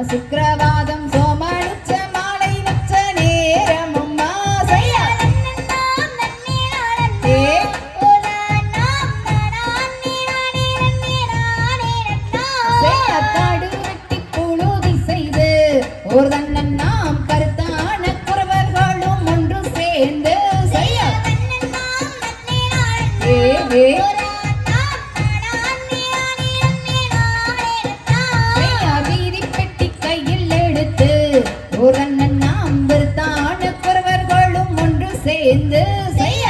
சுக்கிரவாதம் சோமனுச்ச மாலை நச்ச நேரமம்மா செய்யா காடு வெட்டி புழுதி செய்து ஒரு தன்னன் நாம் கருத்தான குறவர்களும் ஒன்று சேர்ந்து செய்யா ஒரு அண்ணன் நாம் தான குறவர்களும் ஒன்று சேர்ந்து செய்ய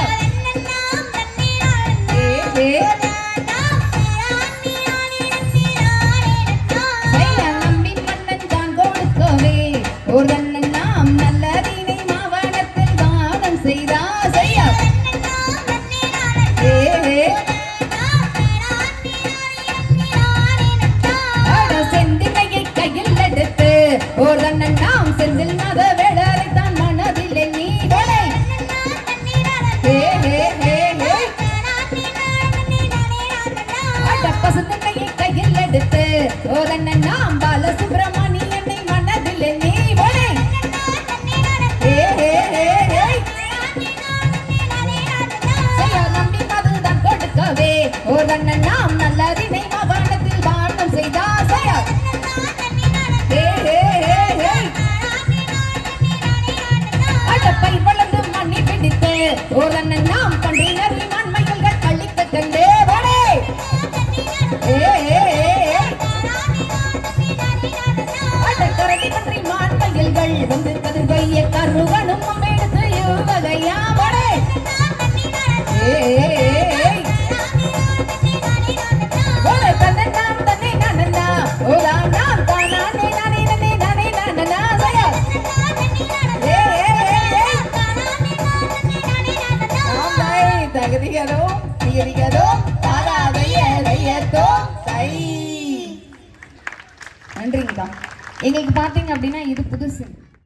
நம்பி மன்னன் தான் கொடுக்கவே ஒரு அண்ணன் நாம் நல்லதீனை மாவனத்தில் தானம் செய்தா செய்ய செந்தினையை கையில் எடுத்து ஒரு அண்ணன் நாம் செந்தில் மத வேடரை தான் மனதில் நீ பசுந்தனையை கையில் எடுத்து ஒரு அண்ணன் நாம் பால சுப்பிரமணியனை மனதில் நீ நம்பி மதுதான் கொடுக்கவே ஒரு அண்ணன் நாம் நல்லதினை மகனத்தில் தானம் செய்தா செய்யா வளர்ந்து மண்ணி பிடித்து ஒரு அண்ணன் நாம் கண்டினர் மண்மைகள் கழிக்க கண்டே கரடி பற்றி மாண்மையல்கள் வந்து கதிர்வைய கருகனும் எடுத்து யுவகையா தன்னை நானண்ணா ஓலா நாம் தானே நானே நானே நானே நானண்ணா சயா தகுதிகளோ தீரிகளோ தாராதையோ கை நன்றிங்கக்கா. எங்களுக்கு பார்த்தீங்க அப்படின்னா இது புதுசு.